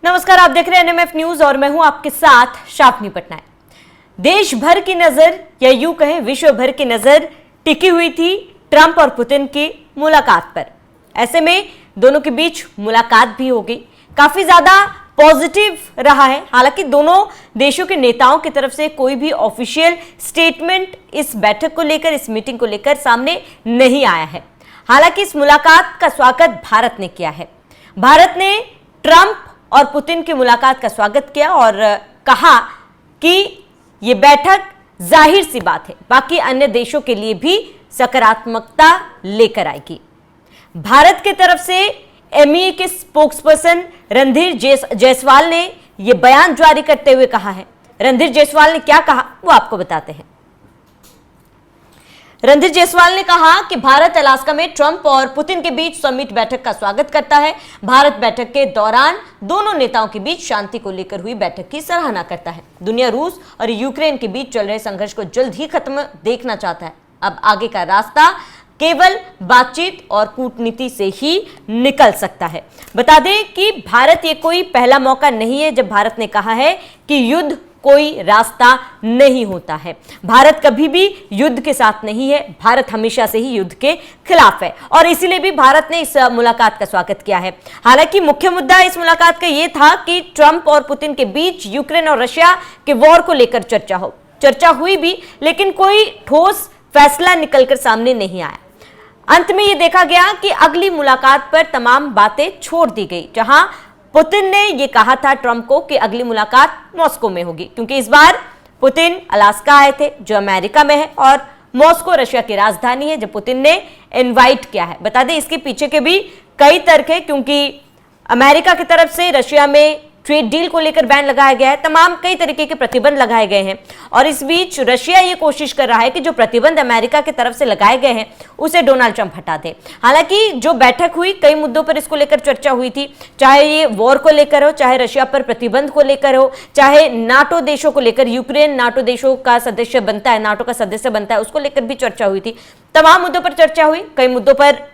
नमस्कार, आप देख रहे हैं एनएमएफ न्यूज और मैं हूं आपके साथ शाफनी पटनायक। देश भर की नजर या यूं कहें विश्व भर की नजर टिकी हुई थी ट्रंप और पुतिन की मुलाकात पर। ऐसे में दोनों के बीच मुलाकात भी हो गई, काफी ज्यादा पॉजिटिव रहा है। हालांकि दोनों देशों के नेताओं की तरफ से कोई भी ऑफिशियल स्टेटमेंट इस बैठक को लेकर, इस मीटिंग को लेकर सामने नहीं आया है। हालांकि इस मुलाकात का स्वागत भारत ने किया है। भारत ने ट्रंप और पुतिन की मुलाकात का स्वागत किया और कहा कि यह बैठक जाहिर सी बात है बाकी अन्य देशों के लिए भी सकारात्मकता लेकर आएगी। भारत की तरफ से एमईए के स्पोक्सपर्सन रणधीर जायसवाल ने यह बयान जारी करते हुए कहा है। रणधीर जायसवाल ने क्या कहा वो आपको बताते हैं। रणधीर जायसवाल ने कहा कि भारत अलास्का में ट्रंप और पुतिन के बीच समिट बैठक का स्वागत करता है। भारत बैठक के दौरान दोनों नेताओं के बीच शांति को लेकर हुई बैठक की सराहना करता है। दुनिया रूस और यूक्रेन के बीच चल रहे संघर्ष को जल्द ही खत्म देखना चाहता है। अब आगे का रास्ता केवल बातचीत और कूटनीति से ही निकल सकता है। बता दें कि भारत ये कोई पहला मौका नहीं है जब भारत ने कहा है कि युद्ध कोई रास्ता नहीं होता है। भारत कभी भी युद्ध के साथ नहीं है, भारत हमेशा से ही युद्ध के खिलाफ है और इसीलिए भी भारत ने इस मुलाकात का स्वागत किया है। हालांकि मुख्य मुद्दा इस मुलाकात का यह था कि ट्रंप और पुतिन के बीच यूक्रेन और रशिया के वॉर को लेकर चर्चा हुई भी, लेकिन कोई ठोस फैसला निकलकर सामने नहीं आया। अंत में यह देखा गया कि अगली मुलाकात पर तमाम बातें छोड़ दी गई, जहां पुतिन ने यह कहा था ट्रंप को कि अगली मुलाकात मॉस्को में होगी, क्योंकि इस बार पुतिन अलास्का आए थे जो अमेरिका में है और मॉस्को रशिया की राजधानी है, जब पुतिन ने इनवाइट किया है। बता दें इसके पीछे के भी कई तर्क है, क्योंकि अमेरिका की तरफ से रशिया में ट्रेड डील को लेकर बैन लगाया गया है, तमाम कई तरीके के प्रतिबंध लगाए गए हैं और इस बीच रशिया ये कोशिश कर रहा है कि जो प्रतिबंध अमेरिका की तरफ से लगाए गए हैं उसे डोनाल्ड ट्रंप हटा दे। हालांकि जो बैठक हुई कई मुद्दों पर इसको लेकर चर्चा हुई थी, चाहे ये वॉर को लेकर हो, चाहे रशिया पर प्रतिबंध को लेकर हो, चाहे नाटो देशों को लेकर, यूक्रेन नाटो देशों का सदस्य बनता है, नाटो का सदस्य बनता है, उसको लेकर भी चर्चा हुई थी। तमाम मुद्दों पर चर्चा हुई, कई मुद्दों पर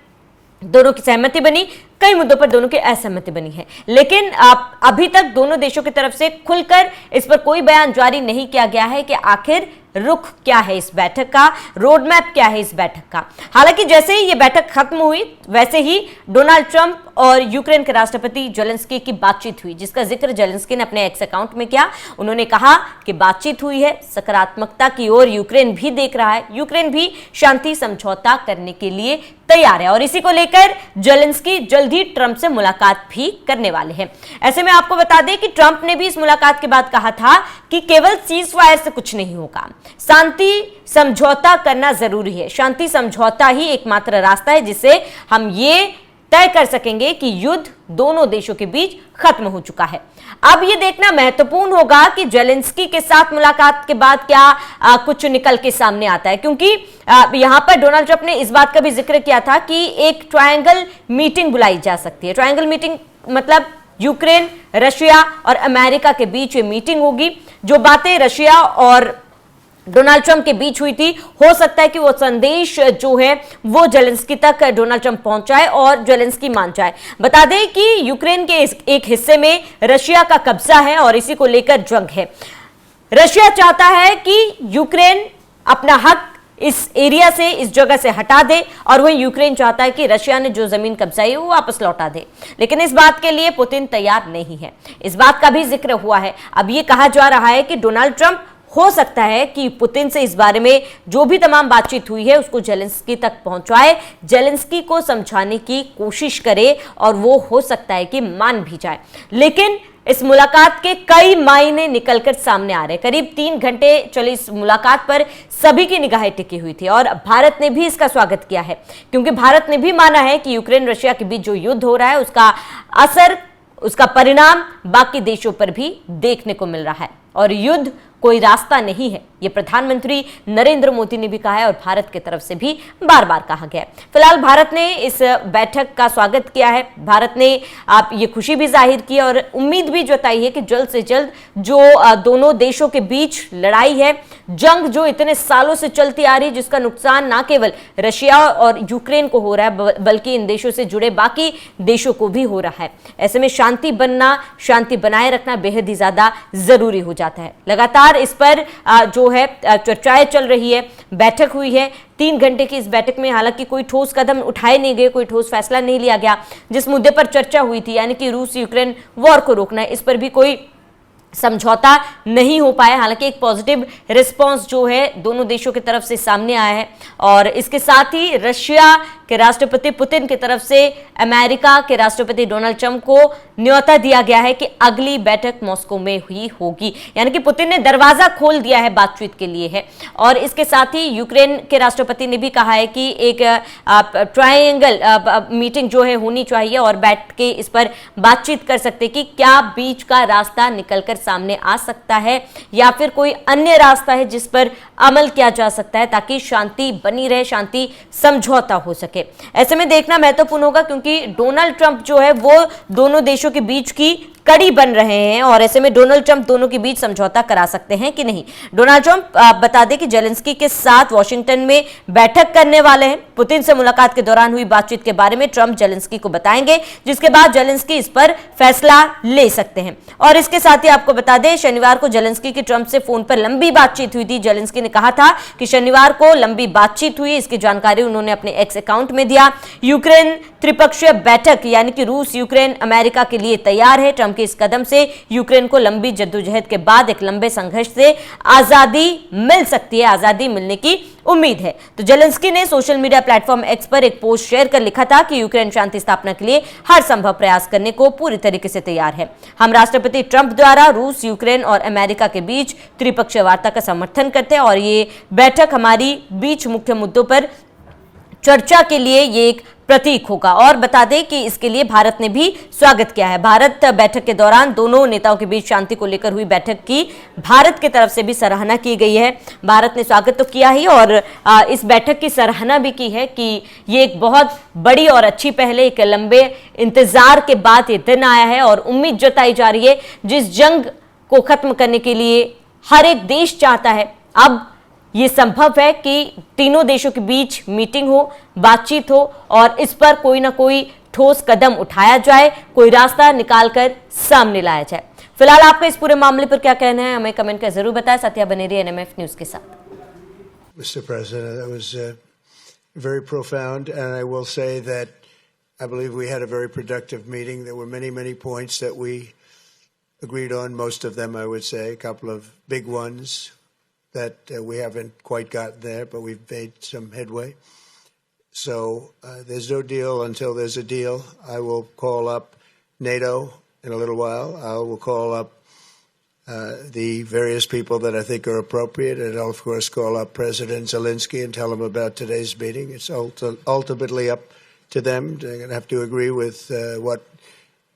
दोनों की सहमति बनी, कई मुद्दों पर दोनों की असहमति बनी है, लेकिन अभी तक दोनों देशों की तरफ से खुलकर इस पर कोई बयान जारी नहीं किया गया है कि आखिर रुख क्या है इस बैठक का, रोड मैप क्या है इस बैठक का। हालांकि जैसे ही ये बैठक खत्म हुई वैसे ही डोनाल्ड ट्रंप और यूक्रेन के राष्ट्रपति जेलेंस्की की बातचीत हुई, जिसका जिक्र जेलेंस्की ने अपने एक्स अकाउंट में किया। उन्होंने कहा कि बातचीत हुई है, सकारात्मकता की ओर यूक्रेन भी देख रहा है, यूक्रेन भी शांति समझौता करने के लिए तैयार है और इसी को लेकर जेलेंस्की जल्द ही ट्रंप से मुलाकात भी करने वाले हैं। ऐसे में आपको बता दें कि ट्रंप ने भी इस मुलाकात के बाद कहा था कि केवल सीज फायर से कुछ नहीं होगा, शांति समझौता करना जरूरी है। शांति समझौता ही एकमात्र रास्ता है जिससे हम ये तय कर सकेंगे कि युद्ध दोनों देशों के बीच खत्म हो चुका है। अब यह देखना महत्वपूर्ण होगा कि जेलेंस्की के साथ मुलाकात के बाद क्या कुछ निकल के सामने आता है, क्योंकि यहां पर डोनाल्ड ट्रंप ने इस बात का भी जिक्र किया था कि एक ट्रायंगल मीटिंग बुलाई जा सकती है। ट्रायंगल मीटिंग मतलब यूक्रेन, रशिया और अमेरिका के बीच ये मीटिंग होगी। जो बातें रशिया और डोनाल्ड ट्रंप के बीच हुई थी, हो सकता है कि वो संदेश जो है वो जेलेंस्की तक डोनाल्ड ट्रंप पहुंचाए और जेलेंस्की मान जाए। बता दें कि यूक्रेन के एक हिस्से में रशिया का कब्जा है और इसी को लेकर जंग है। रशिया चाहता है कि यूक्रेन अपना हक इस एरिया से, इस जगह से हटा दे और वहीं यूक्रेन चाहता है कि रशिया ने जो जमीन कब्जाई है वो वापस लौटा दे, लेकिन इस बात के लिए पुतिन तैयार नहीं है। इस बात का भी जिक्र हुआ है। अब ये कहा जा रहा है कि डोनाल्ड ट्रंप हो सकता है कि पुतिन से इस बारे में जो भी तमाम बातचीत हुई है उसको जेलेंस्की तक पहुंचाए, जेलेंस्की को समझाने की कोशिश करे और वो हो सकता है कि मान भी जाए। लेकिन इस मुलाकात के कई मायने निकलकर सामने आ रहे। करीब 3 घंटे चली इस मुलाकात पर सभी की निगाहें टिकी हुई थी और भारत ने भी इसका स्वागत किया है, क्योंकि भारत ने भी माना है कि यूक्रेन रशिया के बीच जो युद्ध हो रहा है उसका असर, उसका परिणाम बाकी देशों पर भी देखने को मिल रहा है और युद्ध कोई रास्ता नहीं है, ये प्रधानमंत्री नरेंद्र मोदी ने भी कहा है और भारत की तरफ से भी बार बार कहा गया है। फिलहाल भारत ने इस बैठक का स्वागत किया है। भारत ने आप ये खुशी भी जाहिर की और उम्मीद भी जताई है कि जल्द से जल्द जो दोनों देशों के बीच लड़ाई है, जंग जो इतने सालों से चलती आ रही है, जिसका नुकसान ना केवल रशिया और यूक्रेन को हो रहा है बल्कि इन देशों से जुड़े बाकी देशों को भी हो रहा है। ऐसे में शांति बनाए रखना बेहद ही ज्यादा जरूरी हो जाता है। लगातार इस पर जो है चर्चाएं चल रही है। बैठक हुई है 3 घंटे की। इस बैठक में हालांकि कोई ठोस कदम उठाए नहीं गए, कोई ठोस फैसला नहीं लिया गया। जिस मुद्दे पर चर्चा हुई थी यानी कि रूस यूक्रेन वॉर को रोकना है, इस पर भी कोई समझौता नहीं हो पाया। हालांकि एक पॉजिटिव रिस्पांस जो है दोनों देशों की तरफ से सामने आया है और इसके साथ ही रशिया के राष्ट्रपति पुतिन की तरफ से अमेरिका के राष्ट्रपति डोनाल्ड ट्रंप को न्योता दिया गया है कि अगली बैठक मॉस्को में हुई होगी। यानी कि पुतिन ने दरवाजा खोल दिया है बातचीत के लिए है। और इसके साथ ही यूक्रेन के राष्ट्रपति ने भी कहा है कि एक ट्रायंगल मीटिंग जो है होनी चाहिए और बैठ के इस पर बातचीत कर सकते कि क्या बीच का रास्ता निकलकर सामने आ सकता है या फिर कोई अन्य रास्ता है जिस पर अमल किया जा सकता है ताकि शांति बनी रहे, शांति समझौता हो सके। ऐसे में देखना महत्वपूर्ण होगा क्योंकि डोनाल्ड ट्रंप जो है वो दोनों देशों के बीच की कड़ी बन रहे हैं और ऐसे में डोनाल्ड ट्रंप दोनों के बीच समझौता करा सकते हैं कि नहीं। डोनाल्ड ट्रंप बता दें कि जेलेंस्की के साथ वॉशिंगटन में बैठक करने वाले हैं। पुतिन से मुलाकात के दौरान हुई बातचीत के बारे में ट्रंप जेलेंस्की को बताएंगे, जिसके बाद जेलेंस्की इस पर फैसला ले सकते हैं। और इसके साथ ही आपको बता दें शनिवार को जेलेंस्की की ट्रंप से फोन पर लंबी बातचीत हुई थी। जेलेंस्की ने कहा था कि शनिवार को लंबी बातचीत हुई, इसकी जानकारी उन्होंने अपने एक्स अकाउंट में दिया। यूक्रेन त्रिपक्षीय बैठक यानी कि रूस यूक्रेन अमेरिका के लिए तैयार है। ट्रंप के इस कदम से यूक्रेन को लंबी जद्दोजहद के बाद एक लंबे संघर्ष से आजादी मिल सकती है, आजादी मिलने की उम्मीद है। तो जेलेंस्की ने सोशल मीडिया प्लेटफॉर्म एक्स पर एक पोस्ट शेयर कर लिखा था कि यूक्रेन शांति स्थापना के लिए हर संभव प्रयास करने को पूरी तरीके से तैयार है। हम राष्ट्रपति ट्रंप द्वारा रूस यूक्रेन और अमेरिका के बीच त्रिपक्षीय वार्ता का समर्थन करते हैं और ये बैठक हमारी बीच मुख्य मुद्दों पर चर्चा के लिए ये एक प्रतीक होगा। और बता दें कि इसके लिए भारत ने भी स्वागत किया है। भारत बैठक के दौरान दोनों नेताओं के बीच शांति को लेकर हुई बैठक की भारत की तरफ से भी सराहना की गई है। भारत ने स्वागत तो किया ही और इस बैठक की सराहना भी की है कि ये एक बहुत बड़ी और अच्छी पहल है। एक लंबे इंतजार के बाद ये दिन आया है और उम्मीद जताई जा रही है जिस जंग को खत्म करने के लिए हर एक देश चाहता है, अब ये संभव है कि तीनों देशों के बीच मीटिंग हो, बातचीत हो और इस पर कोई ना कोई ठोस कदम उठाया जाए, कोई रास्ता निकालकर सामने लाया जाए। फिलहाल आपका इस पूरे मामले पर क्या कहना है, हमें कमेंट कर जरूर बताएं। सत्या बने रहिए NMF न्यूज के साथ। Mr. President, that was very profound, and I will say that I believe we had a very productive meeting. There were many points that we agreed on. Most of them, I would say, a couple of big ones that we haven't quite gotten there, but we've made some headway. So there's no deal until there's a deal. I will call up NATO in a little while. I will call up the various people that I think are appropriate, and I'll, of course, call up President Zelensky and tell him about today's meeting. It's ultimately up to them. They're going to have to agree with what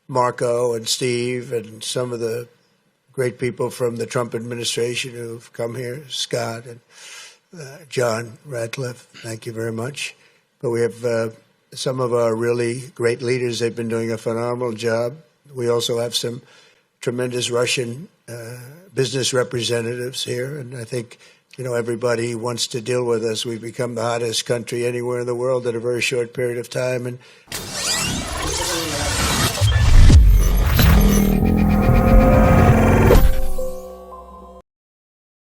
Marco and Steve and some of the great people from the Trump administration who've come here, Scott and John Radcliffe, thank you very much. But we have some of our really great leaders. They've been doing a phenomenal job. We also have some tremendous Russian business representatives here, and I think, you know, everybody wants to deal with us. We've become the hottest country anywhere in the world in a very short period of time, and